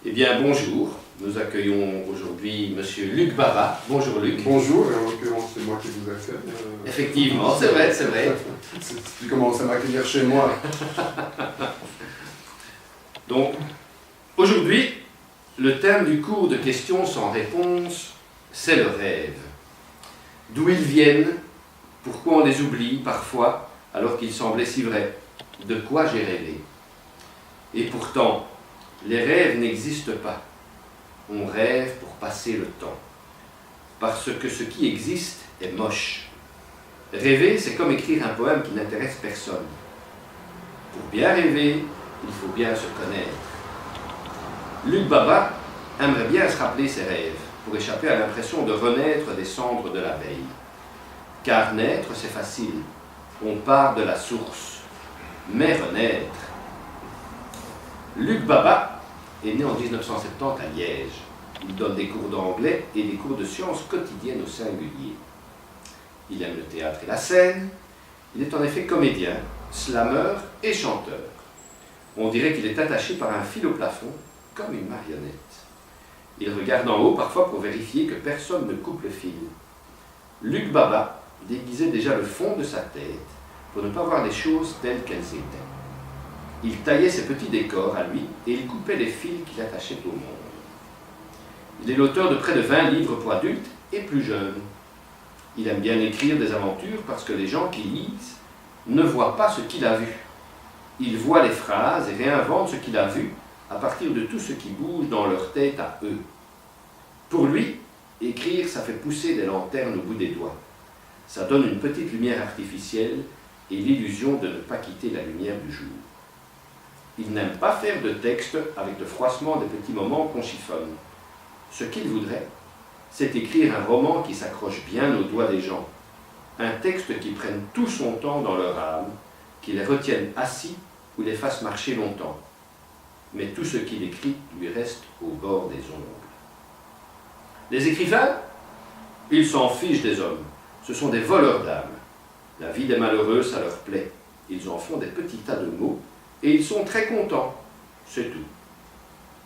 Eh bien, bonjour. Nous accueillons aujourd'hui Monsieur Luc Baba. Bonjour Luc. Bonjour, et en l'occurrence c'est moi qui vous accueille. Effectivement, c'est vrai, c'est vrai. Tu commences à m'accueillir chez moi. Donc, aujourd'hui, le thème du cours de questions sans réponse, c'est le rêve. D'où ils viennent, pourquoi on les oublie parfois, alors qu'ils semblaient si vrais, de quoi j'ai rêvé. Et pourtant, les rêves n'existent pas. On rêve pour passer le temps. Parce que ce qui existe est moche. Rêver, c'est comme écrire un poème qui n'intéresse personne. Pour bien rêver, il faut bien se connaître. Luc Baba aimerait bien se rappeler ses rêves, pour échapper à l'impression de renaître des cendres de la veille. Car naître, c'est facile. On part de la source. Mais renaître... Luc Baba est né en 1970 à Liège. Il donne des cours d'anglais et des cours de sciences quotidiennes au singulier. Il aime le théâtre et la scène. Il est en effet comédien, slameur et chanteur. On dirait qu'il est attaché par un fil au plafond, comme une marionnette. Il regarde en haut parfois pour vérifier que personne ne coupe le fil. Luc Baba déguisait déjà le fond de sa tête pour ne pas voir les choses telles qu'elles étaient. Il taillait ses petits décors à lui et il coupait les fils qu'il attachait au monde. Il est l'auteur de près de 20 livres pour adultes et plus jeunes. Il aime bien écrire des aventures parce que les gens qui lisent ne voient pas ce qu'il a vu. Il voit les phrases et réinvente ce qu'il a vu à partir de tout ce qui bouge dans leur tête à eux. Pour lui, écrire, ça fait pousser des lanternes au bout des doigts. Ça donne une petite lumière artificielle et l'illusion de ne pas quitter la lumière du jour. Il n'aime pas faire de texte avec le froissement des petits moments qu'on chiffonne. Ce qu'il voudrait, c'est écrire un roman qui s'accroche bien aux doigts des gens. Un texte qui prenne tout son temps dans leur âme, qui les retienne assis ou les fasse marcher longtemps. Mais tout ce qu'il écrit lui reste au bord des ongles. Les écrivains, ils s'en fichent des hommes. Ce sont des voleurs d'âme. La vie des malheureux, ça leur plaît. Ils en font des petits tas de mots et ils sont très contents. C'est tout.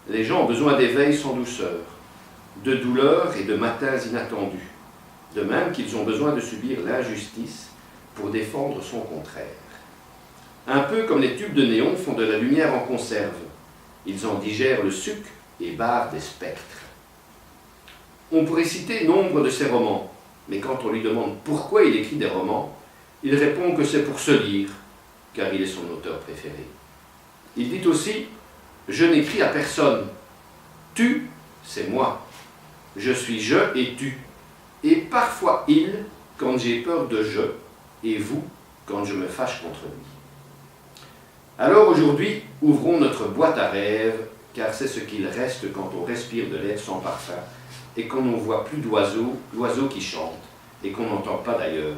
Les gens ont besoin d'éveil sans douceur, de douleurs et de matins inattendus, de même qu'ils ont besoin de subir l'injustice pour défendre son contraire. Un peu comme les tubes de néon font de la lumière en conserve. Ils en digèrent le suc et barrent des spectres. On pourrait citer nombre de ses romans, mais quand on lui demande pourquoi il écrit des romans, il répond que c'est pour se lire, car il est son auteur préféré. Il dit aussi « Je n'écris à personne. Tu, c'est moi. Je suis je et tu. Et parfois il, quand j'ai peur de je, et vous, quand je me fâche contre lui. » Alors aujourd'hui, ouvrons notre boîte à rêves, car c'est ce qu'il reste quand on respire de l'air sans parfum, et qu'on ne voit plus d'oiseaux, l'oiseau qui chante, et qu'on n'entend pas d'ailleurs,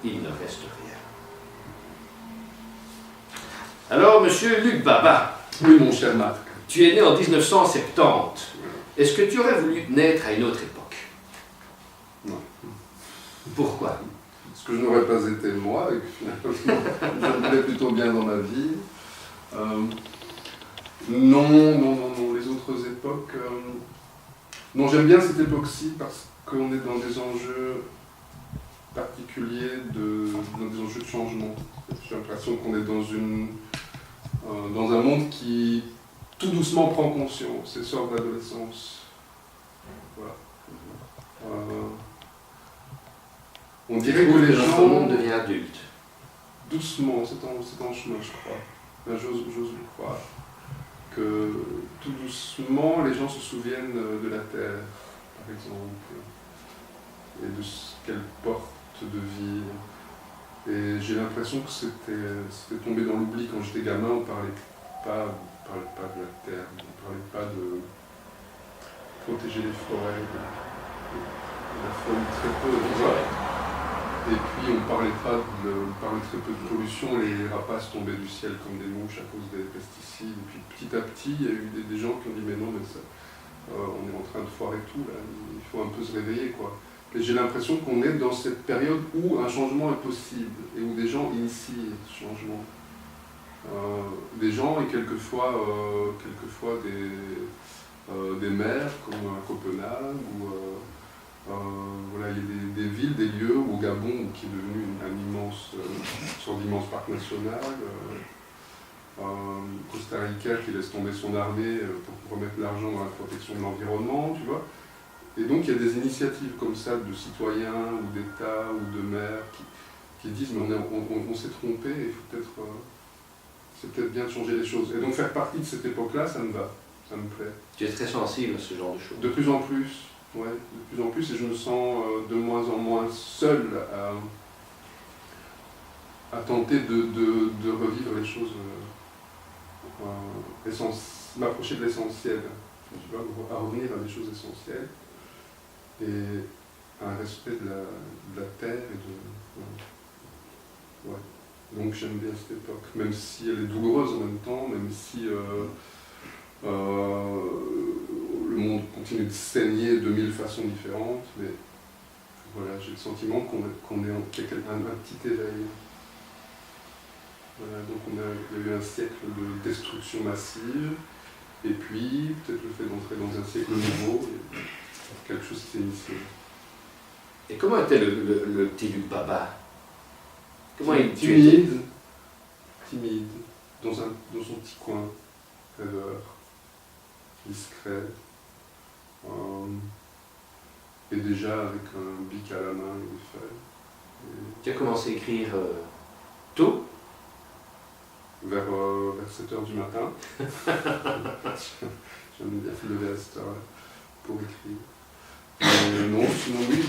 il ne reste rien. Alors, monsieur Luc Baba, Oui, mon cher Marc. tu es né en 1970. Est-ce que tu aurais voulu naître à une autre époque? Non. Pourquoi? Parce que je n'aurais pas été moi, et que finalement, je me plutôt bien dans ma vie. Non, les autres époques... Non, j'aime bien cette époque-ci parce qu'on est dans des enjeux particuliers, dans des enjeux de changement. J'ai l'impression qu'on est dans un monde qui tout doucement prend conscience et sort de l'adolescence. Voilà. On dirait que les Notre gens... monde devient adulte. Doucement, c'est en chemin, je crois. Enfin, j'ose le croire. Que tout doucement, les gens se souviennent de la Terre, par exemple, et de ce qu'elle porte de vie. Et j'ai l'impression que c'était tombé dans l'oubli quand j'étais gamin. On ne parlait pas de la Terre, on ne parlait pas de protéger les forêts, de la faune très peu. Et puis on parlait très peu de pollution, les rapaces tombaient du ciel comme des mouches à cause des pesticides. Et puis petit à petit, il y a eu des gens qui ont dit mais non, mais ça, on est en train de foirer tout, là. Il faut un peu se réveiller, quoi. Et j'ai l'impression qu'on est dans cette période où un changement est possible et où des gens initient ce changement. Des gens et quelquefois des mers, comme à Copenhague, ou voilà, il y a des villes, des lieux, au Gabon, qui est devenu une sorte d'immense parc national, Costa Rica qui laisse tomber son armée pour remettre l'argent dans la protection de l'environnement, tu vois. Et donc il y a des initiatives comme ça de citoyens ou d'États ou de maires qui disent mais on s'est trompé, il faut peut-être, c'est peut-être bien de changer les choses. Et donc faire partie de cette époque-là, ça me va, ça me plaît. Tu es très sensible à ce genre de choses. De plus en plus, ouais, de plus en plus, et je me sens de moins en moins seul à tenter de revivre les choses, m'approcher de l'essentiel, tu vois, à revenir à des choses essentielles. Et un respect de la terre et de... Ouais. Donc j'aime bien cette époque, même si elle est douloureuse en même temps, même si le monde continue de saigner de mille façons différentes, mais voilà, j'ai le sentiment qu'on est un petit éveil. Voilà, donc il y a eu un siècle de destruction massive, et puis peut-être le fait d'entrer dans un siècle nouveau, quelque chose qui s'est initié. Et comment était le petit Luc Papa? Comment timide, dans son petit coin, rêveur, discret, et déjà avec un bic à la main et des feuilles. Tu as commencé à écrire tôt? Vers 7h du matin. J'aime bien me lever à cette heure pour écrire. Non, sinon oui,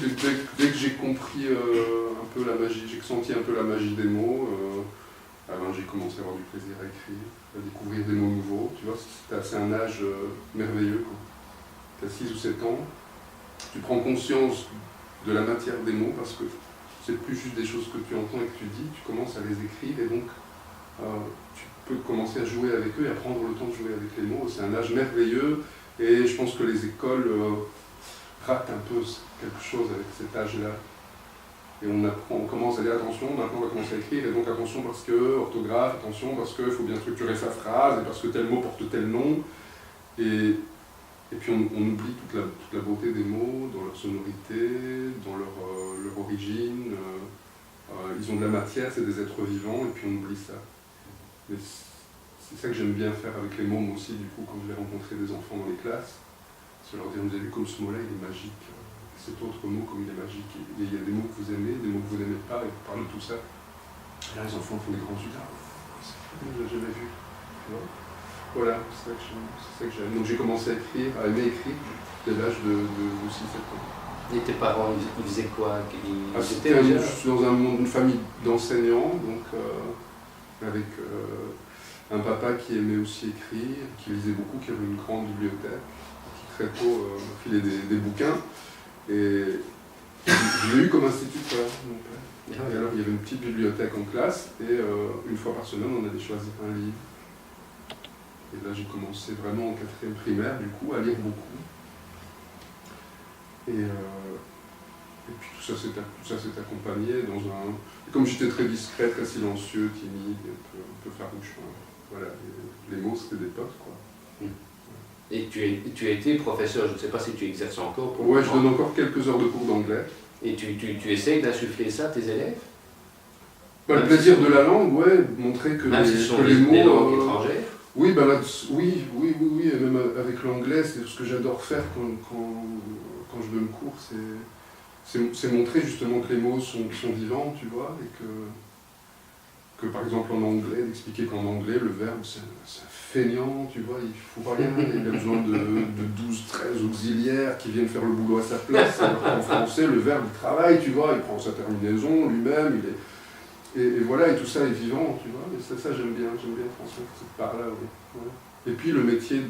dès que j'ai compris un peu la magie, j'ai senti un peu la magie des mots, alors j'ai commencé à avoir du plaisir à écrire, à découvrir des mots nouveaux. Tu vois, c'est un âge merveilleux. Tu as 6 ou 7 ans, tu prends conscience de la matière des mots parce que c'est plus juste des choses que tu entends et que tu dis, tu commences à les écrire et donc tu peux commencer à jouer avec eux et à prendre le temps de jouer avec les mots. C'est un âge merveilleux et je pense que les écoles ratent un peu quelque chose avec cet âge-là. Et on commence à dire attention, maintenant on va commencer à écrire, et donc attention parce que orthographe, attention parce qu'il faut bien structurer sa phrase, et parce que tel mot porte tel nom. Et puis on oublie toute la beauté des mots, dans leur sonorité, dans leur origine. Ils ont de la matière, c'est des êtres vivants, et puis on oublie ça. Mais c'est ça que j'aime bien faire avec les mots, moi aussi, du coup, quand je vais rencontrer des enfants dans les classes. C'est leur dire, vous avez vu comme ce mot-là, il est magique. Cet autre mot, comme il est magique. Et il y a des mots que vous aimez, des mots que vous n'aimez pas, et vous parlez de tout ça. Et là, les enfants font des grands yeux. C'est pas que j'ai jamais vu. Tu vois, voilà, c'est ça que j'aime. Donc j'ai commencé à écrire, à aimer écrire, dès l'âge de 6-7 ans. Et tes parents, ils faisaient quoi? Je suis dans une famille d'enseignants, donc avec un papa qui aimait aussi écrire, qui lisait beaucoup, qui avait une grande bibliothèque, qui très tôt m'a filé des bouquins. Et je l'ai eu comme instituteur, mon père. Et alors il y avait une petite bibliothèque en classe, et une fois par semaine on allait choisir un livre. Et là j'ai commencé vraiment en 4e primaire, du coup, à lire beaucoup. Et puis tout ça s'est accompagné dans un... Et comme j'étais très discret, très silencieux, timide, un peu farouche, voilà, les mots c'était des potes, quoi. Et tu as été professeur, je ne sais pas si tu exerces encore. Ouais, je donne encore quelques heures de cours d'anglais. Et tu essayes d'insuffler ça à tes élèves? Le plaisir de la langue, ouais, montrer que les mots... des langues étrangères? Oui, oui, et même avec l'anglais, c'est ce que j'adore faire quand je donne cours, c'est montrer justement que les mots sont vivants, tu vois, et que par exemple en anglais, d'expliquer qu'en anglais, le verbe c'est feignant, tu vois, il ne faut rien, il a besoin de 12-13 auxiliaires qui viennent faire le boulot à sa place, alors qu'en français, le verbe il travaille, tu vois, il prend sa terminaison lui-même, et voilà, et tout ça est vivant, tu vois, et ça j'aime bien transmettre cette part-là, oui. Ouais. Et puis le métier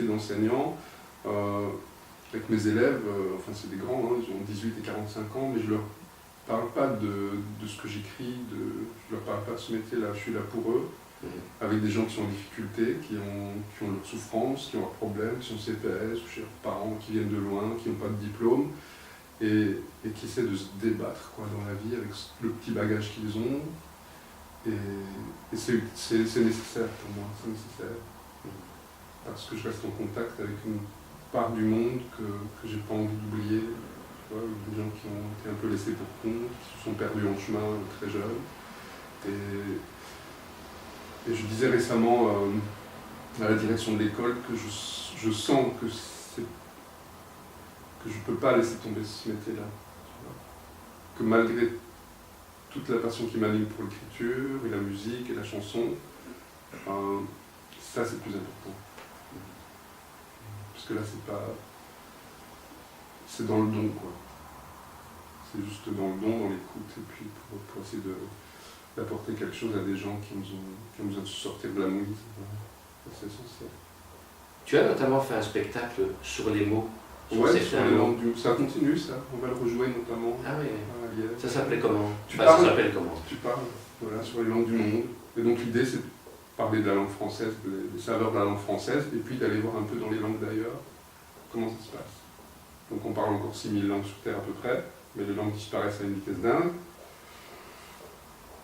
d'enseignant, avec mes élèves, enfin c'est des grands, ils ont 18 et 45 ans, mais je leur parle pas de ce que j'écris, je leur parle pas de ce métier-là, je suis là pour eux, avec des gens qui sont en difficulté, qui ont leurs souffrances, qui ont leurs problèmes, qui sont CPS, ou chez leurs parents qui viennent de loin, qui n'ont pas de diplôme, et qui essaient de se débattre quoi, dans la vie avec le petit bagage qu'ils ont, et c'est nécessaire pour moi, c'est nécessaire, parce que je reste en contact avec une part du monde que j'ai pas envie d'oublier. Tu vois, des gens qui ont été un peu laissés pour compte, qui se sont perdus en chemin très jeunes. Et je disais récemment à la direction de l'école que je sens que je ne peux pas laisser tomber ce métier-là. Que malgré toute la passion qui m'anime pour l'écriture, et la musique, et la chanson, ça c'est plus important. Parce que là c'est dans le don, quoi. C'est juste dans le don, dans l'écoute, et puis pour essayer d'apporter quelque chose à des gens qui ont besoin de sortir de la mouise. C'est essentiel. Tu as notamment fait un spectacle sur les mots. Ouais, sur les langues du... Ça continue, ça. On va le rejouer notamment. Ah oui. À Liège. Ça s'appelait comment? Ça s'appelle comment? Tu parles, voilà, sur les langues du monde. Et donc l'idée, c'est de parler de la langue française, des saveurs de la langue française, et puis d'aller voir un peu dans les langues d'ailleurs comment ça se passe. Donc on parle encore 6000 langues sur Terre à peu près, mais les langues disparaissent à une vitesse dingue.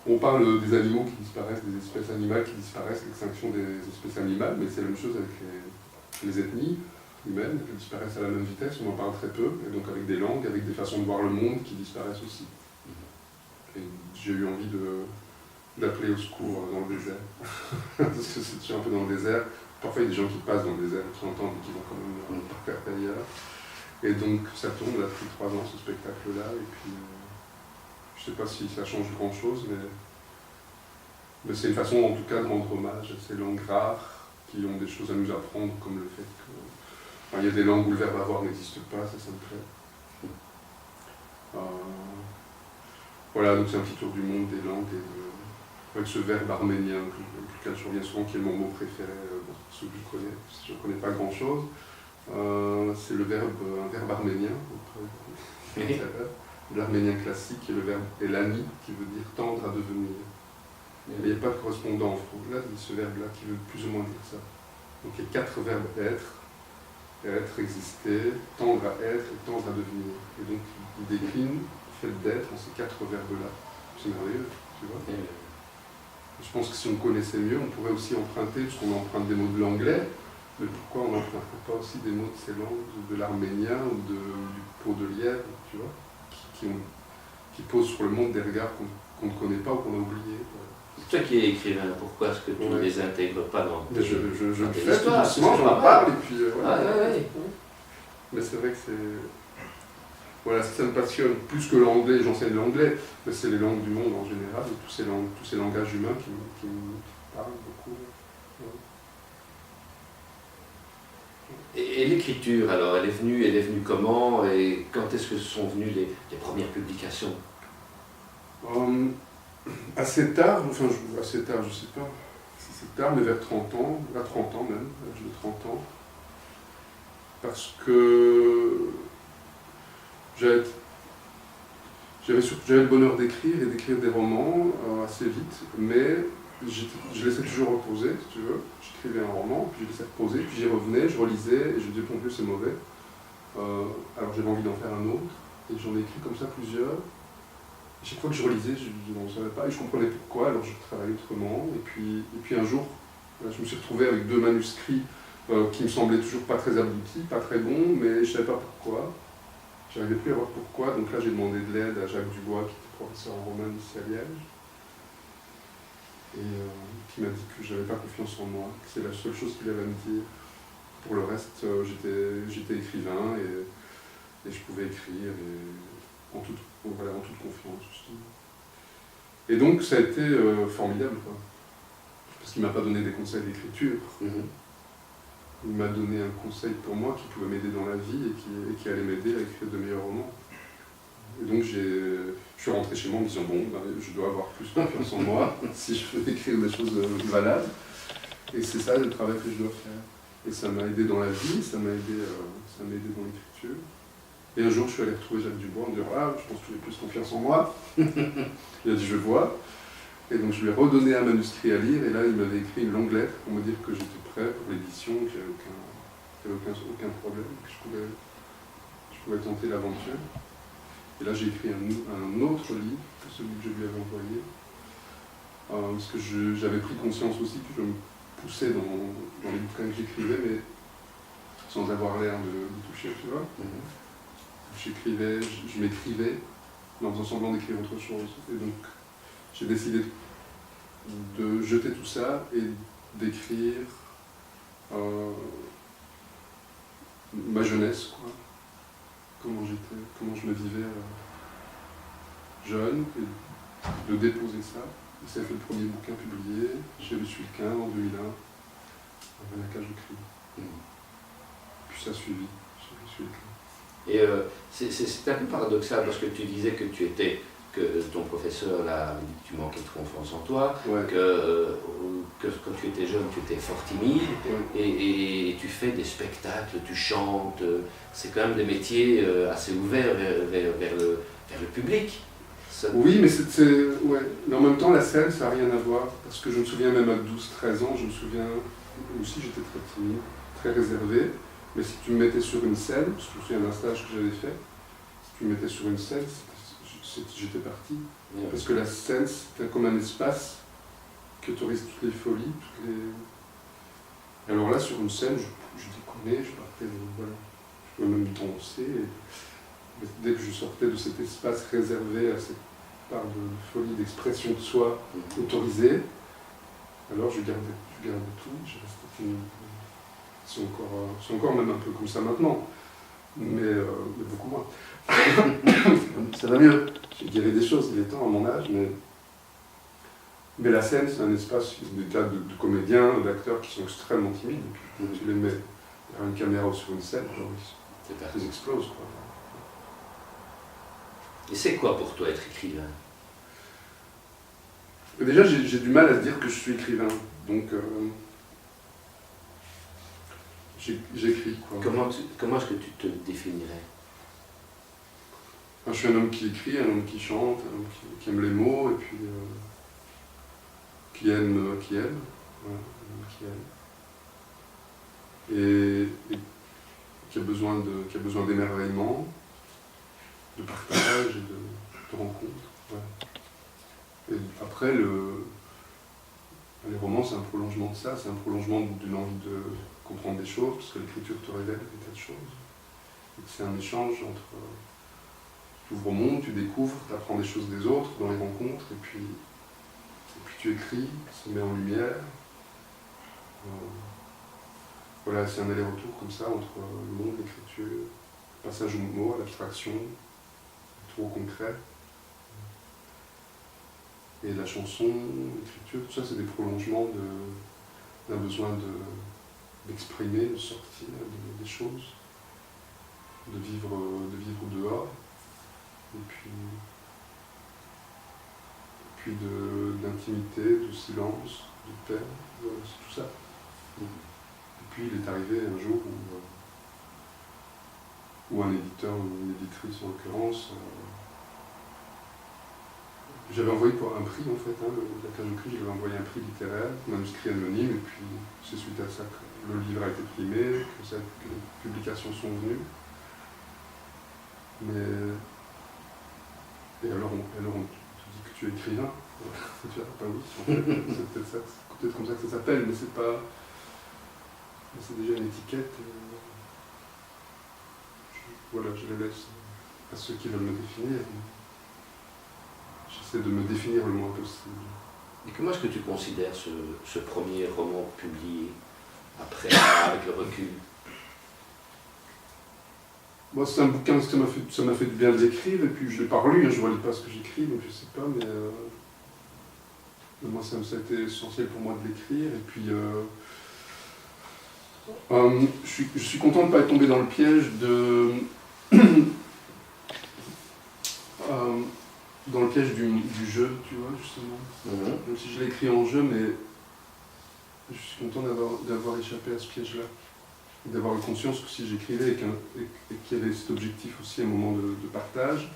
On parle des animaux qui disparaissent, des espèces animales qui disparaissent, l'extinction des espèces animales, mais c'est la même chose avec les ethnies humaines, elles disparaissent à la même vitesse, on en parle très peu, et donc avec des langues, avec des façons de voir le monde qui disparaissent aussi. Et j'ai eu envie d'appeler au secours dans le désert, parce que c'est toujours un peu dans le désert. Parfois il y a des gens qui passent dans le désert, qui entendent et qui vont quand même faire ailleurs. Et donc ça tourne depuis 3 ans ce spectacle-là, et puis je ne sais pas si ça change grand-chose, mais c'est une façon en tout cas de rendre hommage à ces langues rares qui ont des choses à nous apprendre, comme le fait que... Enfin, il y a des langues où le verbe avoir n'existe pas, ça me plaît. Voilà, donc c'est un petit tour du monde des langues et avec ce verbe arménien duquel je reviens souvent, qui est mon mot préféré, ceux que je connais, si je ne connais pas grand-chose. C'est un verbe arménien, l'arménien classique, et le verbe elani, qui veut dire tendre à devenir. Il n'y a pas de correspondant en français, ce verbe-là qui veut plus ou moins dire ça. Donc il y a 4 verbes être, exister, tendre à être et tendre à devenir. Et donc il décline le fait d'être en ces 4 verbes-là. C'est merveilleux, tu vois. Je pense que si on connaissait mieux, on pourrait aussi emprunter, parce qu'on emprunte des mots de l'anglais, mais pourquoi on n'emprunterait pas aussi des mots de ces langues, de l'arménien ou du pot de lièvre, tu vois, qui posent sur le monde des regards qu'on ne connaît pas ou qu'on a oubliés. Toi qui es écrivain, pourquoi est-ce que tu ne les intègres pas dans tes je le fais, histoires? doucement, j'en parle, et puis voilà. Ouais. Mais c'est vrai que c'est... Voilà, ça me passionne, plus que l'anglais, j'enseigne l'anglais, mais c'est les langues du monde en général, et tous ces langages humains qui me parlent beaucoup. Et l'écriture, alors, elle est venue comment? Et quand est-ce que sont venues les premières publications? Assez tard, je sais pas si c'est tard, mais vers 30 ans, à 30 ans même, à l'âge de 30 ans, parce que j'avais le bonheur d'écrire et d'écrire des romans assez vite, mais je laissais toujours reposer, si tu veux. J'écrivais un roman, puis je laissais reposer, puis j'y revenais, je relisais, et je disais, mon Dieu, c'est mauvais. Alors j'avais envie d'en faire un autre, et j'en ai écrit comme ça plusieurs. Et chaque fois que je relisais, je n'en savais pas, et je comprenais pourquoi, alors je travaillais autrement. Et puis un jour, je me suis retrouvé avec 2 manuscrits qui me semblaient toujours pas très aboutis, pas très bons, mais je ne savais pas pourquoi. Je n'arrivais plus à voir pourquoi, donc là j'ai demandé de l'aide à Jacques Dubois, qui était professeur en roman ici à Liège, et qui m'a dit que je n'avais pas confiance en moi, que c'est la seule chose qu'il avait à me dire. Pour le reste, j'étais écrivain et je pouvais écrire en toute confiance, justement. Et donc ça a été formidable, quoi. Parce qu'il ne m'a pas donné des conseils d'écriture. Il m'a donné un conseil pour moi qui pouvait m'aider dans la vie et qui allait m'aider à écrire de meilleurs romans. Et donc je suis rentré chez moi en me disant, bon, je dois avoir plus confiance en moi si je veux écrire des choses valables. Et c'est ça le travail que je dois faire. Et ça m'a aidé dans la vie, ça m'a aidé dans l'écriture. Et un jour, je suis allé retrouver Jacques Dubois en me disant, je pense que tu as plus confiance en moi. Il a dit, je vois. Et donc je lui ai redonné un manuscrit à lire, et là il m'avait écrit une longue lettre pour me dire que j'étais prêt pour l'édition, qu'il n'y avait aucun problème, que je pouvais tenter l'aventure. Et là j'ai écrit un autre livre que celui que je lui avais envoyé, parce que j'avais pris conscience aussi que je me poussais dans les bouquins que j'écrivais, mais sans avoir l'air de toucher, tu vois. J'écrivais, je m'écrivais, en faisant semblant d'écrire autre chose. Et donc, j'ai décidé de jeter tout ça et d'écrire ma jeunesse, quoi. Comment j'étais, comment je me vivais jeune, et de déposer ça. Et ça a fait le premier bouquin publié chez Le Sulquin en 2001, avec la cage de cri. Puis ça a suivi chez Le Sulquin. Et c'est un peu paradoxal parce que tu disais que que ton professeur là, tu manquais de confiance en toi, Ouais. que quand tu étais jeune, tu étais fort timide, Ouais. et tu fais des spectacles, tu chantes, c'est quand même des métiers assez ouverts vers le public. Ça... Oui, mais ouais. Mais en même temps, la scène, ça n'a rien à voir, parce que je me souviens même à 12-13 ans, je me souviens aussi, j'étais très timide, très réservé, mais si tu me mettais sur une scène, parce que je me souviens d'un stage que j'avais fait, si tu me mettais sur une scène, j'étais parti. Ouais. Parce que la scène, c'était comme un espace qui autorise toutes les folies, Et alors là, sur une scène, je déconnais, je partais, voilà, je pouvais même danser. Mais dès que je sortais de cet espace réservé à cette part de folie, d'expression de soi autorisée, alors je gardais tout, je restais c'est encore même un peu comme ça maintenant, mais beaucoup moins. Ça va mieux. Je dirais des choses, il est temps à mon âge, mais la scène, c'est un espace, des tas de comédiens, d'acteurs qui sont extrêmement timides. Et puis, tu les mets derrière une caméra ou sur une scène, alors ils explosent, quoi. Et c'est quoi pour toi être écrivain? Déjà, j'ai du mal à dire que je suis écrivain, donc j'écris, quoi. Comment est-ce que tu te définirais? Je suis un homme qui écrit, un homme qui chante, un homme qui aime les mots, et puis qui aime, voilà, un homme qui aime. Et qui a besoin d'émerveillement, de partage et de rencontre. Ouais. Et après, les romans, c'est un prolongement de ça, c'est un prolongement d'une envie de comprendre des choses, parce que l'écriture te révèle des tas de choses. Et c'est un échange entre... tu ouvres au monde, tu découvres, tu apprends des choses des autres dans les rencontres, et puis tu écris, ça met en lumière. Voilà, c'est un aller-retour comme ça entre le monde, l'écriture, le passage au mot, à l'abstraction, tout au concret. Et la chanson, l'écriture, tout ça, c'est des prolongements d'un besoin d'exprimer, de sortir des choses, de vivre dehors, et puis d'intimité, de silence, de paix, c'est tout ça. Et puis il est arrivé un jour où un éditeur ou une éditrice en l'occurrence, j'avais envoyé pour un prix en fait, la cage de cri, j'avais envoyé un prix littéraire, manuscrit anonyme, et puis c'est suite à ça que le livre a été primé, que les publications sont venues. Et alors on te dit que tu es écrivain. Tu vois, bah oui, en fait, c'est peut-être comme ça que ça s'appelle, mais c'est pas. C'est déjà une étiquette. Voilà, je les laisse à ceux qui veulent me définir. J'essaie de me définir le moins possible. Et comment est-ce que tu considères ce premier roman publié après, avec le recul? Moi, c'est un bouquin, ça m'a fait du bien de l'écrire, et puis je ne l'ai pas relu, je ne relis pas ce que j'écris, donc je ne sais pas, mais moi, ça a été essentiel pour moi de l'écrire, et puis je suis content de ne pas être tombé dans le piège dans le piège du jeu, tu vois, justement. Même si je l'ai écrit en jeu, mais je suis content d'avoir échappé à ce piège-là. D'avoir conscience que si j'écrivais et qu'il y avait cet objectif aussi, un moment de partage,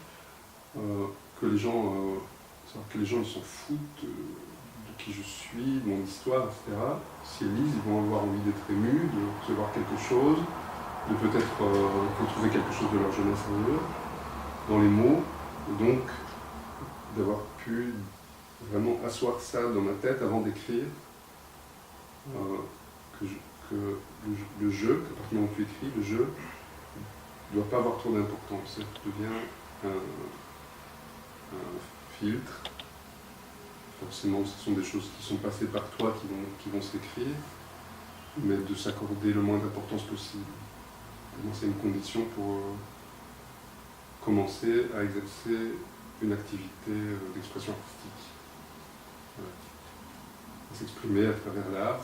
que les gens ils s'en foutent de qui je suis, de mon histoire, etc. S'ils lisent, ils vont avoir envie d'être émus, de recevoir quelque chose, de peut-être retrouver quelque chose de leur jeunesse en eux, dans les mots, et donc d'avoir pu vraiment asseoir ça dans ma tête avant d'écrire, que que le jeu, à partir du moment où tu écris, le jeu ne doit pas avoir trop d'importance. Ça devient un filtre. Forcément, ce sont des choses qui sont passées par toi qui vont s'écrire, mais de s'accorder le moins d'importance possible. C'est une condition pour commencer à exercer une activité d'expression artistique. Voilà. S'exprimer à travers l'art,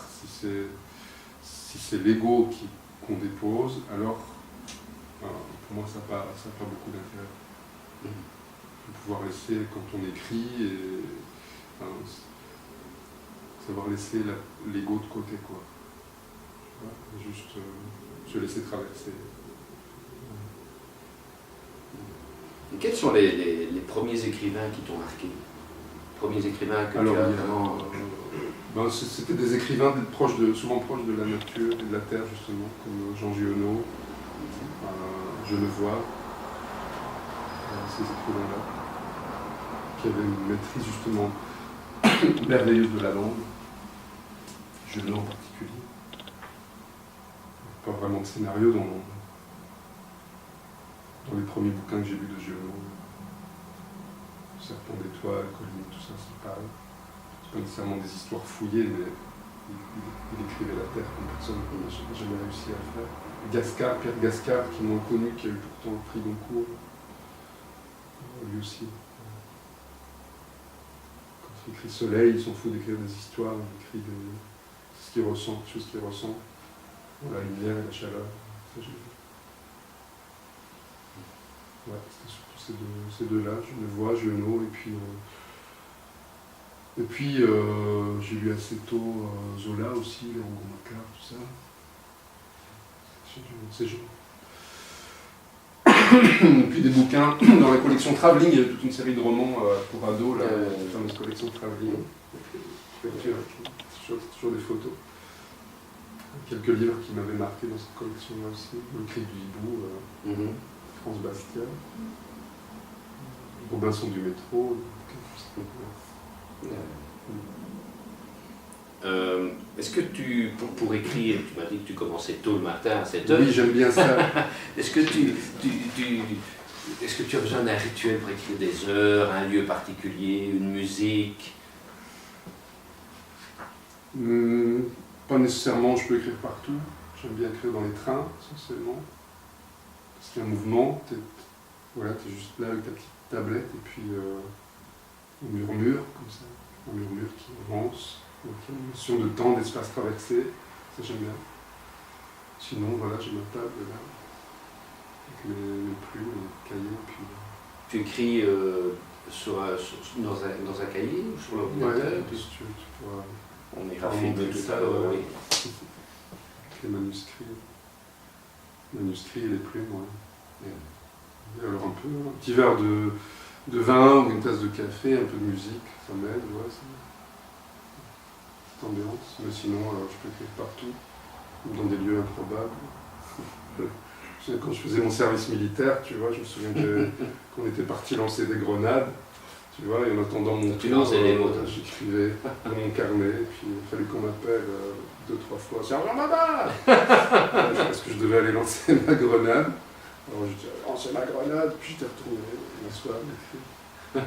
si c'est l'ego qu'on dépose, alors pour moi ça n'a pas beaucoup d'intérêt. Il faut pouvoir laisser, quand on écrit, savoir laisser l'ego de côté, quoi. Voilà, juste se laisser traverser. Et quels sont les premiers écrivains qui t'ont marqué? Les premiers écrivains que tu as vraiment... C'était des écrivains souvent proches de la nature et de la terre, justement, comme Jean Giono, Genevois, ces écrivains-là, qui avaient une maîtrise justement merveilleuse de la langue, Giono en particulier. Pas vraiment de scénario dans les premiers bouquins que j'ai lus de Giono. Serpent d'étoiles, Colline, tout ça, c'est pareil. Pas nécessairement des histoires fouillées, mais il écrivait la terre comme personne n'a jamais réussi à faire. Pierre Gascard, qui m'ont connu, qui a eu pourtant le prix Goncourt, lui aussi. Quand il écrit Soleil, il s'en fout d'écrire des histoires, il écrit ce qu'il ressent, quelque chose qu'il ressent. La lumière et la chaleur, ça j'ai vu. Ouais, c'était surtout ces deux-là, Genevois, Giono, et puis j'ai lu assez tôt Zola aussi, Léon Gourmacard, tout ça. C'est joli. Et puis des bouquins, dans la collection Travelling, il y avait toute une série de romans pour ados, la fameuse collection Travelling. Toujours des photos. Quelques livres qui m'avaient marqué dans cette collection-là aussi. Le Cri du hibou, France Bastia, Robinson du métro. Est-ce que pour écrire, tu m'as dit que tu commençais tôt le matin à 7h. Oui, j'aime bien ça. Est-ce que tu as besoin d'un rituel pour écrire des heures, un lieu particulier, une musique? Pas nécessairement, je peux écrire partout. J'aime bien écrire dans les trains, essentiellement. Parce qu'il y a un mouvement, t'es juste là avec ta petite tablette, et puis on murmure, comme ça. Un murmure qui avance. Donc il y a une notion de temps, d'espace traversé. Ça, j'aime bien. Sinon, voilà, j'ai ma table là, avec mes plumes, mes cahiers, puis... Tu écris dans un cahier ou sur l'ordinateur? Ouais, si tu pourras... On ira filmer tout à l'heure, oui. Les manuscrits et les plumes, ouais. Et alors un petit verre de vin ou une tasse de café, un peu de musique, ça m'aide, ouais, cette ambiance. Mais sinon, je peux écrire partout, dans des lieux improbables. Quand je faisais mon service militaire, tu vois, je me souviens qu'on était parti lancer des grenades. Tu vois, et en attendant mon tour, j'écrivais dans mon carnet, et puis il a fallu qu'on m'appelle 2-3 fois. Sergent Baba parce que je devais aller lancer ma grenade. Alors je disais, lancer ma grenade, puis j'étais retourné, m'asseoir, m'écrire.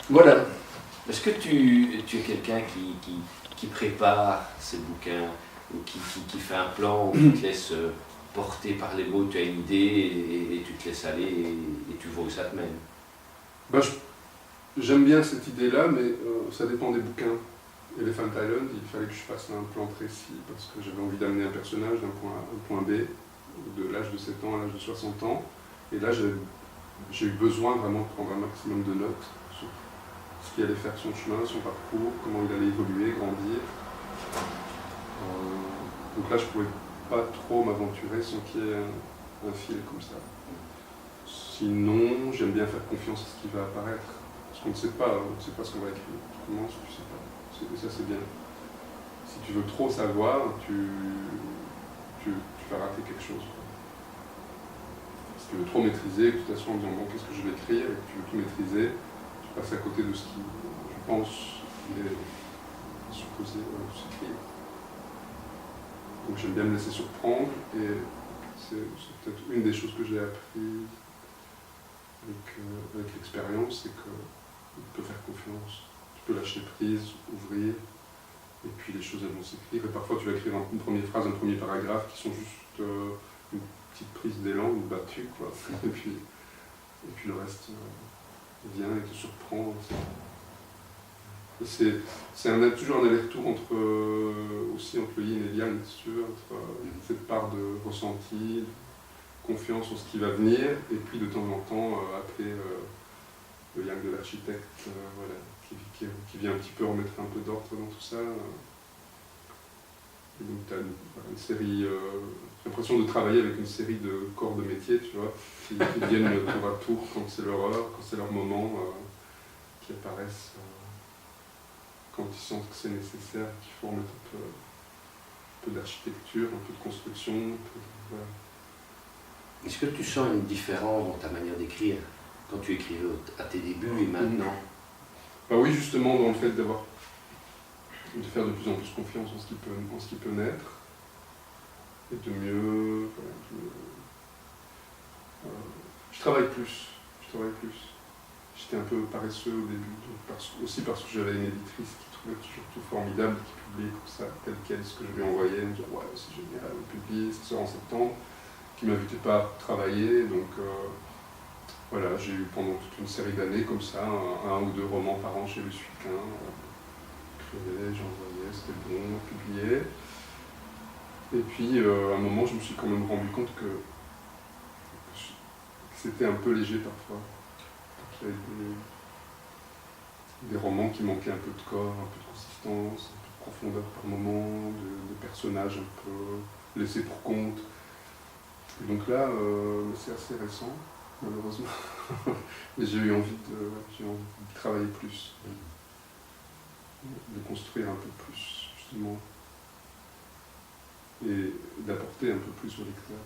Voilà. Est-ce que tu es quelqu'un qui prépare ses bouquins, ou qui fait un plan, ou qui te laisse porté par les mots, tu as une idée et tu te laisses aller et tu vois où ça te mène? J'aime bien cette idée-là, mais ça dépend des bouquins. Elephant Island, il fallait que je fasse un plan précis parce que j'avais envie d'amener un personnage d'un point A au point B, de l'âge de 7 ans à l'âge de 60 ans. Et là, j'ai eu besoin vraiment de prendre un maximum de notes sur ce qui allait faire son chemin, son parcours, comment il allait évoluer, grandir. Donc là, je pouvais pas trop m'aventurer sans qu'il y ait un fil comme ça. Sinon, j'aime bien faire confiance à ce qui va apparaître. Parce qu'on ne sait pas ce qu'on va écrire. Tu commences, tu sais pas. Et ça, c'est bien. Si tu veux trop savoir, tu vas rater quelque chose. Si tu veux trop maîtriser, de toute façon, en disant bon, qu'est-ce que je vais écrire, et que tu veux tout maîtriser, tu passes à côté de ce qui, je pense, est supposé s'écrire. Donc j'aime bien me laisser surprendre, et c'est peut-être une des choses que j'ai appris avec l'expérience, c'est que tu peux faire confiance, tu peux lâcher prise, ouvrir, et puis les choses elles vont s'écrire. Et parfois tu vas écrire une première phrase, un premier paragraphe qui sont juste une petite prise d'élan, une battue, quoi. Et puis le reste vient et te surprend. C'est toujours un aller-retour aussi entre le yin et le yang, si tu veux, entre cette part de ressenti, confiance en ce qui va venir, et puis de temps en temps appeler le yang de l'architecte, voilà, qui vient un petit peu remettre un peu d'ordre dans tout ça. Et donc tu as une série, j'ai l'impression de travailler avec une série de corps de métier, tu vois, qui viennent tour à tour quand c'est leur heure, quand c'est leur moment, qui apparaissent quand ils sentent que c'est nécessaire, qu'il faut remettre un peu d'architecture, un peu de construction, voilà. Est-ce que tu sens une différence dans ta manière d'écrire quand tu écrivais à tes débuts et maintenant? Bah oui, justement, dans le fait de faire de plus en plus confiance en ce qui peut naître, et de mieux... je travaille plus. J'étais un peu paresseux au début, aussi parce que j'avais une éditrice qui trouvait toujours tout formidable, qui publiait comme ça, tel quel, ce que je lui envoyais, elle me disait ouais c'est génial, on publie, ça sort en septembre, qui ne m'invitait pas à travailler, donc voilà, j'ai eu pendant toute une série d'années comme ça, un ou deux romans par an chez Le Suiquin, j'écrivais, j'envoyais, c'était bon, publié. Et puis à un moment je me suis quand même rendu compte que c'était un peu léger parfois. Il y avait des romans qui manquaient un peu de corps, un peu de consistance, un peu de profondeur par moment, de personnages un peu laissés pour compte. Et donc là, c'est assez récent, malheureusement. Mais j'ai eu envie de travailler plus, de construire un peu plus, justement, et d'apporter un peu plus au lecteur.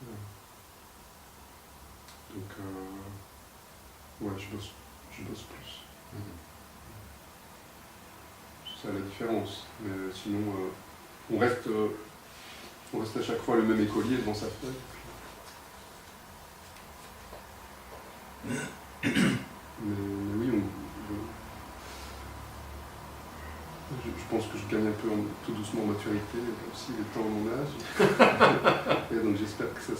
Voilà. Donc, ouais, je bosse plus. C'est ça la différence. Mais sinon, on reste à chaque fois le même écolier devant sa feuille. Mais oui, je pense que je gagne un peu tout doucement en maturité, aussi étant à mon âge. Et donc j'espère que ça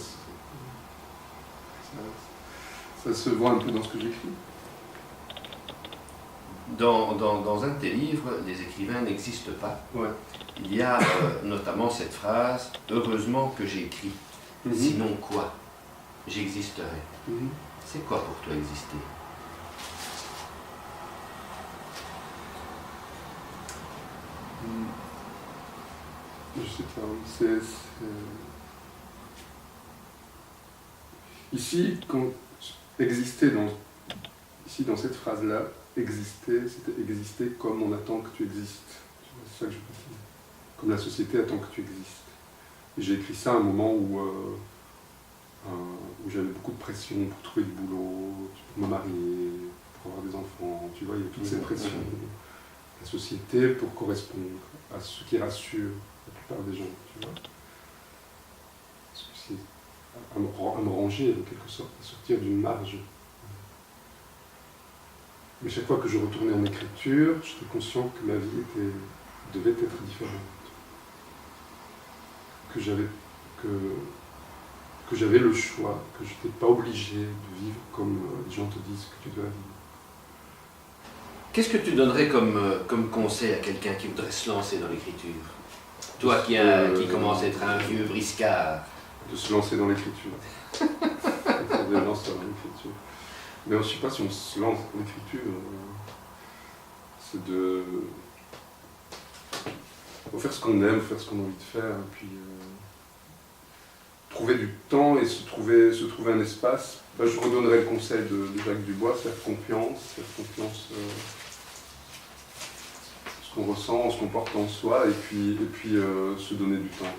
se voit un peu dans ce que j'écris. Dans un de tes livres, les écrivains n'existent pas. Ouais. Il y a notamment cette phrase « Heureusement que j'ai écrit, sinon quoi? J'existerais. » C'est quoi pour toi exister? Je sais pas, Ici, ici, dans cette phrase-là, exister, c'était exister comme on attend que tu existes. C'est ça que je précise. Comme la société attend que tu existes. Et j'ai écrit ça à un moment où j'avais beaucoup de pression pour trouver du boulot, pour me marier, pour avoir des enfants, tu vois, il y a toute cette pression. La société pour correspondre à ce qui rassure la plupart des gens, tu vois. C'est à me ranger, en quelque sorte, à sortir d'une marge. Mais chaque fois que je retournais en écriture, j'étais conscient que ma vie devait être différente. Que j'avais le choix, que je n'étais pas obligé de vivre comme les gens te disent que tu dois vivre. Qu'est-ce que tu donnerais comme conseil à quelqu'un qui voudrait se lancer dans l'écriture? Toi qui commence à être un vieux briscard. De se lancer dans l'écriture. De lancer dans l'écriture. Mais je ne sais pas si on se lance dans l'écriture. C'est de... faut faire ce qu'on aime, faire ce qu'on a envie de faire, et puis trouver du temps et se trouver un espace. Ben, je redonnerai le conseil de Jacques Dubois, faire confiance ce qu'on ressent, en ce qu'on porte en soi, et puis se donner du temps.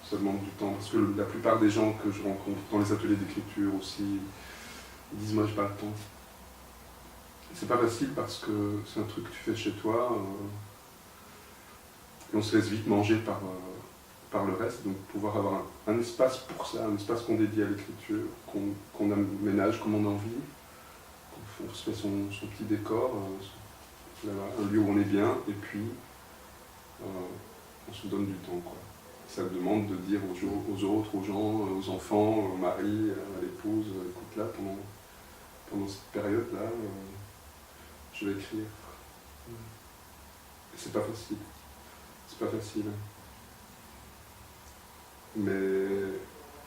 Ça demande du temps, parce que la plupart des gens que je rencontre dans les ateliers d'écriture aussi, ils disent moi j'ai pas le temps. c'est pas facile parce que c'est un truc que tu fais chez toi, et on se laisse vite manger par le reste, donc pouvoir avoir un espace pour ça, un espace qu'on dédie à l'écriture, qu'on aménage comme on a envie, qu'on se fait son petit décor, un lieu où on est bien, et puis on se donne du temps, quoi. Ça demande de dire aux autres, aux gens, aux enfants, au mari, à l'épouse, écoute là, pendant cette période-là, je vais écrire. Et c'est pas facile. C'est pas facile. Mais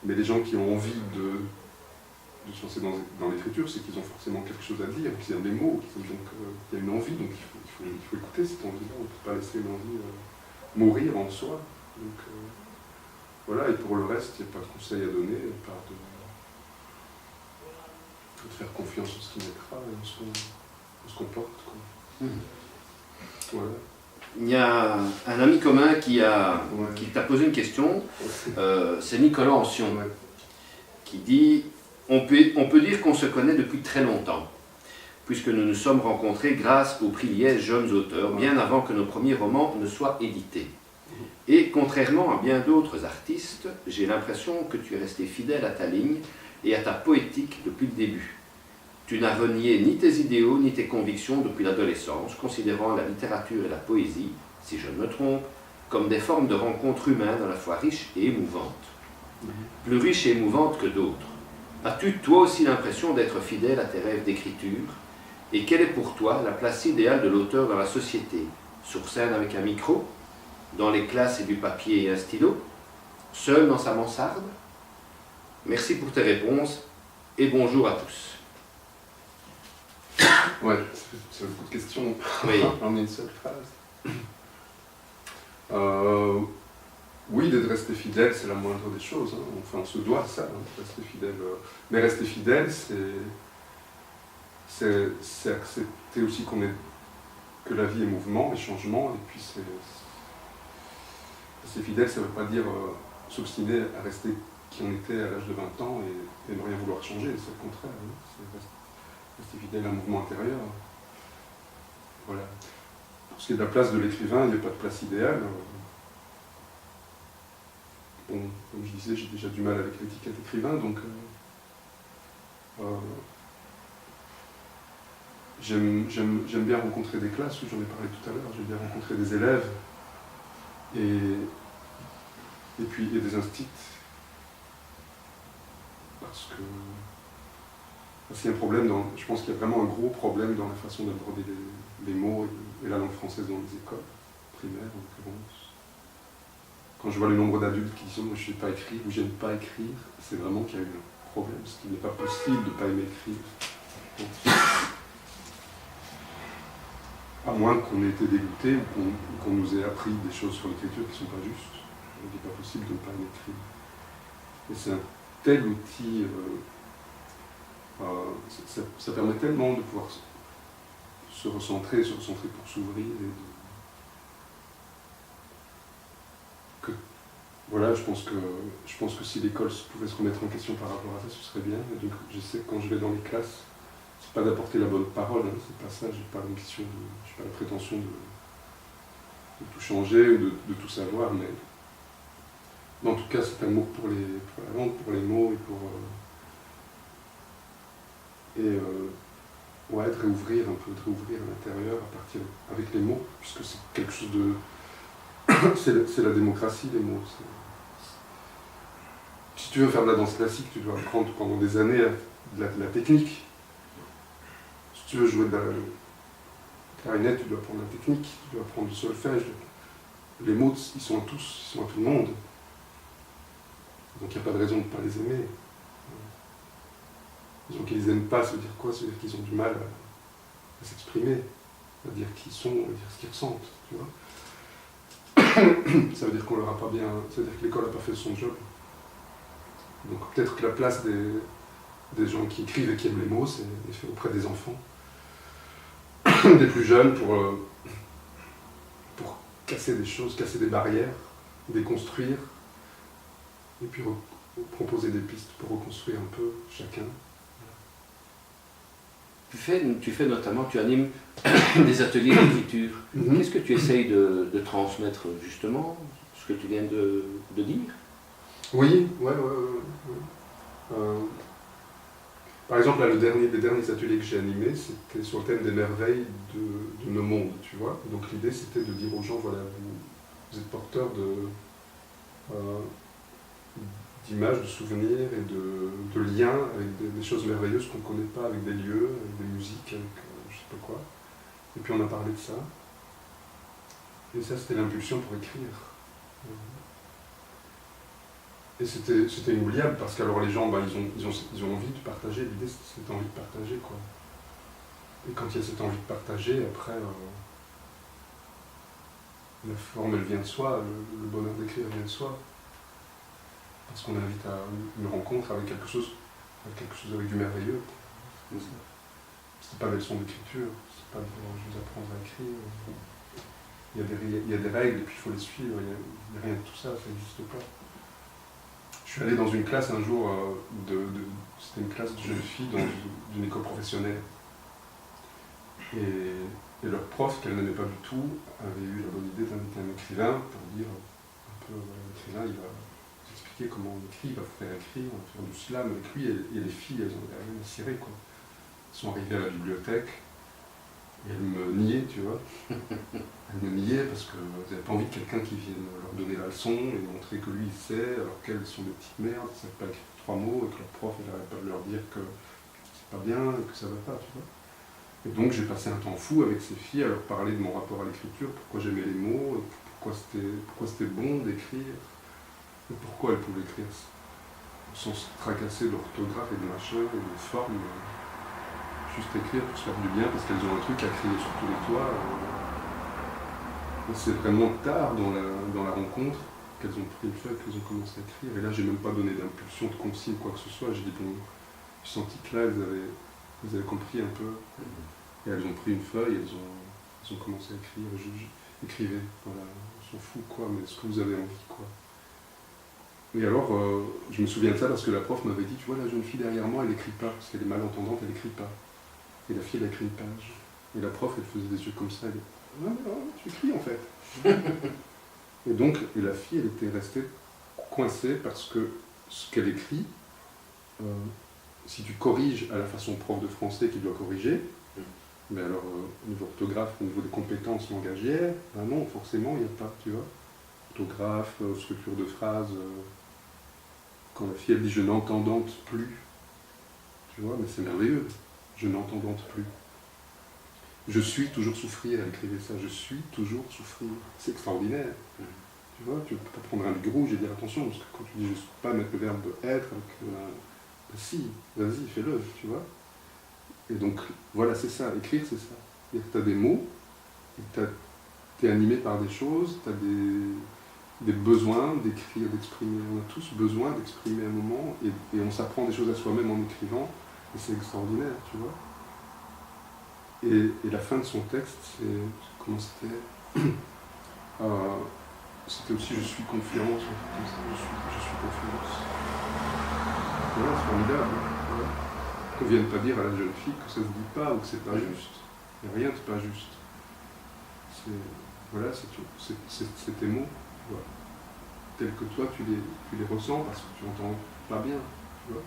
les gens qui ont envie de se lancer dans l'écriture, c'est qu'ils ont forcément quelque chose à dire, qu'ils aiment les mots, donc il y a une envie, donc il faut écouter cette envie-là, on ne peut pas laisser une envie mourir en soi. Donc voilà, et pour le reste, il n'y a pas de conseil à donner, à part de faire confiance en ce qui naîtra et en ce qu'on porte, quoi. Voilà. Il y a un ami commun qui t'a posé une question, c'est Nicolas Ancion, qui dit on peut dire qu'on se connaît depuis très longtemps, puisque nous nous sommes rencontrés grâce au prix Liège Jeunes Auteurs, bien avant que nos premiers romans ne soient édités. Et contrairement à bien d'autres artistes, j'ai l'impression que tu es resté fidèle à ta ligne et à ta poétique depuis le début. Tu n'as renié ni tes idéaux ni tes convictions depuis l'adolescence, considérant la littérature et la poésie, si je ne me trompe, comme des formes de rencontres humaines à la fois riches et émouvantes. Plus riches et émouvantes que d'autres. As-tu toi aussi l'impression d'être fidèle à tes rêves d'écriture? Et quelle est pour toi la place idéale de l'auteur dans la société? Sur scène avec un micro? Dans les classes et du papier et un stylo? Seul dans sa mansarde? Merci pour tes réponses et bonjour à tous. Ouais, c'est beaucoup de questions Oui. en une seule phrase. Oui, d'être resté fidèle, c'est la moindre des choses. Hein. Enfin, on se doit ça, hein, de rester fidèle. Mais rester fidèle, c'est accepter aussi que la vie est mouvement et changement. Et puis, rester fidèle, ça ne veut pas dire s'obstiner à rester qui on était à l'âge de 20 ans et ne rien vouloir changer. C'est le contraire. Hein. C'est rester fidèle à un mouvement intérieur. Voilà. Pour ce qui est de la place de l'écrivain, il n'y a pas de place idéale. Bon, comme je disais, j'ai déjà du mal avec l'étiquette écrivain, donc j'aime bien rencontrer des classes, j'en ai parlé tout à l'heure, j'aime bien rencontrer des élèves et puis des instituts, parce qu'il y a un problème, je pense qu'il y a vraiment un gros problème dans la façon d'aborder les mots et la langue française dans les écoles primaires en l'occurrence. Quand je vois le nombre d'adultes qui disent « moi je ne sais pas écrire » ou « j'aime pas écrire », c'est vraiment qu'il y a eu un problème, parce qu'il n'est pas possible de ne pas aimer écrire. Donc, à moins qu'on ait été dégoûté ou qu'on nous ait appris des choses sur l'écriture qui ne sont pas justes. Il n'est pas possible de ne pas aimer écrire. Et c'est un tel outil, ça permet tellement de pouvoir se recentrer pour s'ouvrir voilà, je pense que si l'école pouvait se remettre en question par rapport à ça, ce serait bien. Et donc, je sais que quand je vais dans les classes, c'est pas d'apporter la bonne parole, hein, c'est pas ça, j'ai pas l'ambition, j'ai pas la prétention de tout changer ou de tout savoir, mais en tout cas, cet amour pour la langue, pour les mots de réouvrir un peu, de réouvrir à l'intérieur à partir avec les mots, puisque c'est quelque chose de c'est la démocratie, les mots. Si tu veux faire de la danse classique, tu dois apprendre pendant des années de la technique. Si tu veux jouer de la clarinette, tu dois apprendre la technique, tu dois apprendre le solfège. Les mots, ils sont à tous, ils sont à tout le monde. Donc il n'y a pas de raison de ne pas les aimer. Les gens qui ne les aiment pas, ça veut dire quoi? Ça veut dire qu'ils ont du mal à s'exprimer, à dire qui ils sont, à dire ce qu'ils ressentent. Tu vois, ça veut dire qu'on leur a pas bien. Ça veut dire que l'école n'a pas fait son job. Donc peut-être que la place des gens qui écrivent et qui aiment les mots, c'est fait auprès des enfants, des plus jeunes, pour casser des choses, casser des barrières, déconstruire, et puis proposer des pistes pour reconstruire un peu chacun. tu fais notamment, tu animes des ateliers d'écriture. Qu'est-ce que tu essayes de transmettre justement, ce que tu viens de dire? Oui, ouais. Par exemple, là, les derniers ateliers que j'ai animés, c'était sur le thème des merveilles de nos mondes, tu vois. Donc l'idée, c'était de dire aux gens, voilà, vous êtes porteurs d'images, de souvenirs et de liens avec des choses merveilleuses qu'on ne connaît pas, avec des lieux, avec des musiques, avec je sais pas quoi. Et puis on a parlé de ça. Et ça, c'était l'impulsion pour écrire. Et c'était inoubliable parce qu'alors les gens, ils ont envie de partager. L'idée, c'est cette envie de partager, quoi. Et quand il y a cette envie de partager, après, la forme, elle vient de soi, le bonheur d'écrire vient de soi. Parce qu'on invite à une rencontre avec quelque chose avec du merveilleux. C'est pas des leçons d'écriture, c'est pas je vous apprends à écrire. Il y a des règles et puis il faut les suivre, il n'y a rien de tout ça, ça n'existe pas. Je suis allé dans une classe un jour, c'était une classe de jeunes filles d'une école professionnelle. Et leur prof, qu'elle n'aimait pas du tout, avait eu la bonne idée d'inviter un écrivain pour dire un peu, l'écrivain, il va vous expliquer comment on écrit, il va vous faire écrire, on va faire du slam avec lui, et les filles, elles en avaient rien à cirer, quoi. Elles sont arrivées à la bibliothèque, et elles me niaient, tu vois. Elles me niaient parce qu'elles n'avaient pas envie de quelqu'un qui vienne leur donner la leçon et montrer que lui il sait, alors qu'elles sont des petites merdes, qui ne savent pas écrire 3 mots, et que leur prof n'arrête pas de leur dire que c'est pas bien, et que ça va pas, tu vois. Et donc j'ai passé un temps fou avec ces filles à leur parler de mon rapport à l'écriture, pourquoi j'aimais les mots, et pourquoi c'était bon d'écrire, et pourquoi elles pouvaient écrire sans se tracasser d'orthographe et de machin, et de forme. Juste écrire pour se faire du bien parce qu'elles ont un truc à crier sur tous les toits. C'est vraiment tard dans la rencontre qu'elles ont pris une feuille, qu'elles ont commencé à écrire. Et là, j'ai même pas donné d'impulsion, de consigne, quoi que ce soit. J'ai dit, bon, j'ai senti que là, elles avaient compris un peu. Et elles ont pris une feuille, elles ont commencé à écrire. Écrivez, voilà, on s'en fout, quoi, mais ce que vous avez envie, quoi. Et alors, je me souviens de ça parce que la prof m'avait dit, tu vois, la jeune fille derrière moi, elle écrit pas, parce qu'elle est malentendante, elle écrit pas. Et la fille, elle a écrit une page. Et la prof, elle faisait des yeux comme ça. Elle dit, ah, mais non, tu écris en fait. Et donc, la fille, elle était restée coincée parce que ce qu'elle écrit, si tu corriges à la façon prof de français qui doit corriger, mais alors au niveau orthographe, au niveau des compétences langagières, ben non, forcément, il n'y a pas, tu vois. Orthographe, structure de phrase. Quand la fille, elle dit je n'entendante plus, tu vois, mais c'est merveilleux. Je n'entendante plus. Je suis toujours souffrir, elle écrivait ça, je suis toujours souffrir. C'est extraordinaire. Tu vois, tu ne peux pas prendre un livre rouge et dire attention, parce que quand tu dis je ne sais pas mettre le verbe être, si, vas-y, fais-le, tu vois. Et donc, voilà, c'est ça, écrire, c'est ça. Tu as des mots, tu es animé par des choses, tu as des besoins d'écrire, d'exprimer. On a tous besoin d'exprimer un moment, et on s'apprend des choses à soi-même en écrivant. Et c'est extraordinaire, tu vois. Et la fin de son texte, comment c'était c'était aussi je suis confiance, je suis confiance. Voilà, c'est formidable. Voilà. Qu'on ne vienne pas dire à la jeune fille que ça ne se dit pas ou que c'est pas juste. Il n'y a rien de pas juste. Voilà, c'est tes mots, tu vois. Tels que toi tu les ressens parce que tu n'entends pas bien, tu vois.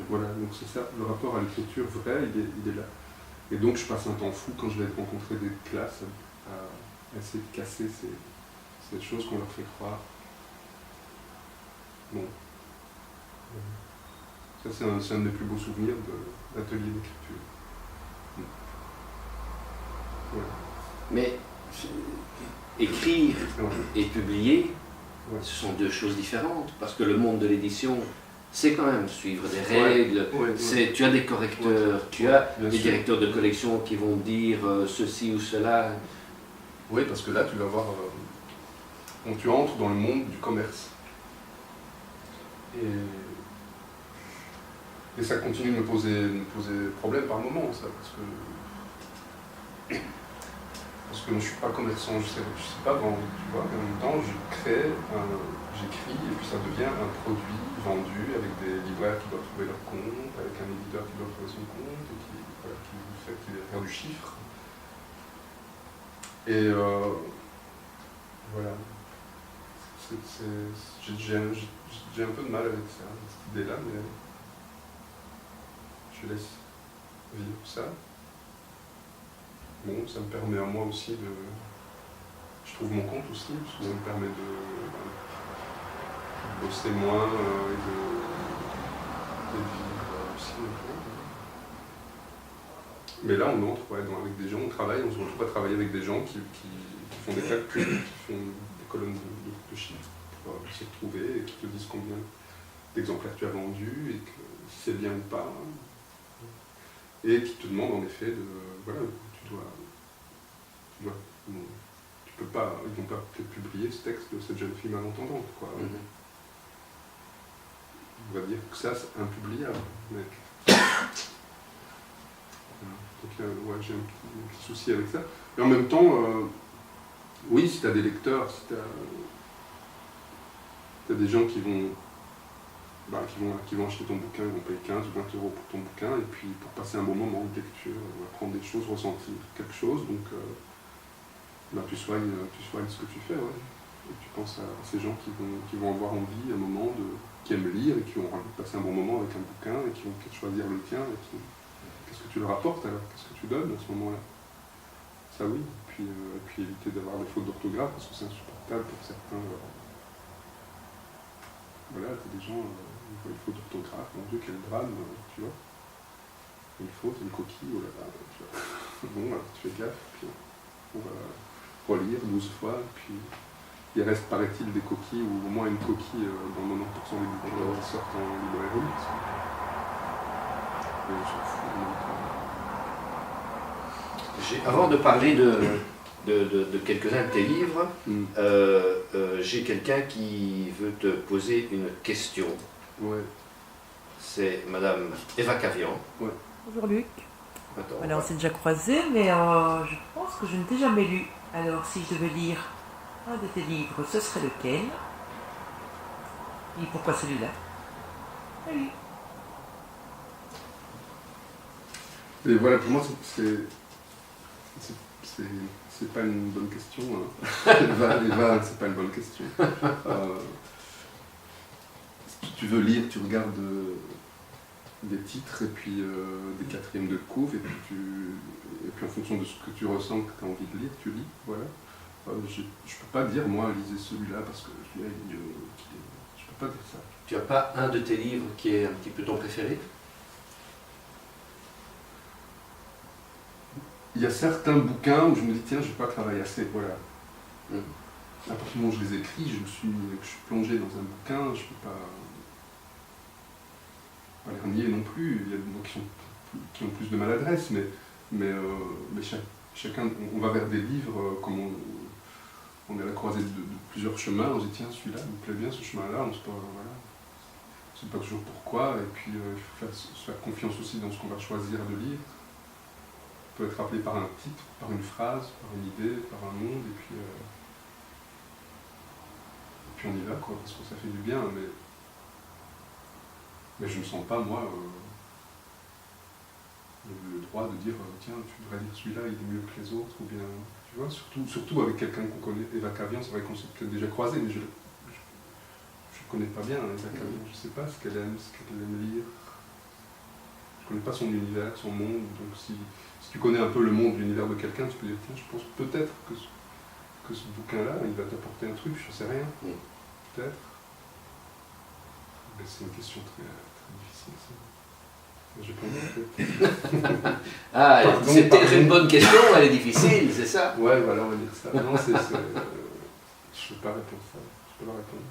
Voilà, donc c'est ça, le rapport à l'écriture vrai, il est là. Et donc je passe un temps fou quand je vais rencontrer des classes à essayer de casser ces choses qu'on leur fait croire. Bon. Ça c'est un des plus beaux souvenirs d'atelier d'écriture. Voilà. Mais écrire et publier, ce sont deux choses différentes, parce que le monde de l'édition, c'est quand même suivre des règles, tu as des correcteurs, tu as des directeurs de collection qui vont dire ceci ou cela. Oui, parce que là, tu vas voir, tu entres dans le monde du commerce. Et ça continue de me poser problème par moment, ça, parce que parce que moi je suis pas commerçant, je sais pas vendre, tu vois, mais en même temps j'écris et puis ça devient un produit vendu avec des libraires qui doivent trouver leur compte, avec un éditeur qui doit trouver son compte et qui va faire du chiffre. Et voilà. J'ai un peu de mal avec ça, cette idée-là, mais je laisse vivre ça. Bon, ça me permet à moi aussi de... Je trouve mon compte aussi, parce que ça me permet de bosser moins et de vivre aussi un peu. Mais là, on entre avec des gens, on travaille, on se retrouve à travailler avec des gens qui font des calculs, qui font des colonnes de chiffres pour s'y retrouver et qui te disent combien d'exemplaires tu as vendus et que si c'est bien ou pas. Et qui te demandent en effet de... Voilà, tu peux pas, ils vont pas peut-être publier ce texte de cette jeune fille malentendante, quoi. On va dire que ça, c'est impubliable, mec. Donc ouais, j'ai un petit souci avec ça. Et en même temps, oui, si tu as des lecteurs, si tu as des gens qui vont acheter ton bouquin, ils vont payer 15 ou 20 euros pour ton bouquin, et puis pour passer un bon moment de lecture, apprendre des choses, ressentir quelque chose, donc tu soignes ce que tu fais, ouais. Et tu penses à ces gens qui vont avoir envie, un moment, qui aiment lire, et qui ont envie de passer un bon moment avec un bouquin, et qui vont peut-être choisir le tien, et qu'est-ce que tu leur apportes alors? Qu'est-ce que tu donnes à ce moment-là? Ça oui, et puis éviter d'avoir des fautes d'orthographe, parce que c'est insupportable pour certains. Voilà, t'as des gens, ils voient une faute d'orthographe, mon Dieu, quel drame, tu vois. Une faute, une coquille, oh là là, tu vois. Bon, alors tu fais gaffe, puis on va relire 12 fois, puis il reste, paraît-il, des coquilles, ou au moins une coquille dans 90% des bouquins qui sortent en librairie. Mais je m'en fous, Avant de parler de quelques-uns de tes livres, j'ai quelqu'un qui veut te poser une question. Ouais. C'est Madame Eva Cavian. Ouais. Bonjour Luc. Attends, Alors, on s'est déjà croisés, mais je pense que je ne t'ai jamais lu. Alors, si je devais lire un de tes livres, ce serait lequel? Et pourquoi celui-là? Oui. Et voilà, pour moi, c'est pas une bonne question. Hein. Eva, c'est pas une bonne question. Si tu veux lire, tu regardes des titres et puis des quatrièmes de couve, et puis en fonction de ce que tu ressens, que tu as envie de lire, tu lis. Voilà. Je peux pas dire, moi, lisez celui-là parce que celui-là, je peux pas dire ça. Tu n'as pas un de tes livres qui est un petit peu ton préféré? Il y a certains bouquins où je me dis, tiens, je n'ai pas travaillé assez, voilà. À partir du moment où je les écris, je suis plongé dans un bouquin, je ne peux pas les renier non plus. Il y a des mots qui ont plus de maladresse, mais chacun, on va vers des livres comme on est à la croisée de plusieurs chemins, on se dit, tiens, celui-là, il me plaît bien ce chemin-là, on ne sait pas, voilà. C'est pas toujours pourquoi, et puis il faut se faire confiance aussi dans ce qu'on va choisir de lire. On peut être appelé par un titre, par une phrase, par une idée, par un monde, et puis on y va, quoi, parce que ça fait du bien, mais je ne me sens pas, moi, le droit de dire, tiens, tu devrais lire celui-là, il est mieux que les autres, ou bien, tu vois, surtout avec quelqu'un qu'on connaît, Eva Cavian, c'est vrai qu'on s'est peut-être déjà croisé, mais je ne connais pas bien Eva Cavian, je ne sais pas ce qu'elle aime lire. Je ne connais pas son univers, son monde, donc si tu connais un peu le monde, l'univers de quelqu'un, tu peux dire, tiens, je pense peut-être que ce bouquin-là, il va t'apporter un truc, je ne sais rien, peut-être. Mais c'est une question très, très difficile, ça. J'ai pas envie, peut-être. Ah, c'est peut-être une bonne question, elle est difficile, c'est ça? Ouais, voilà, on va dire ça. Non, je ne peux pas répondre ça, je peux pas répondre.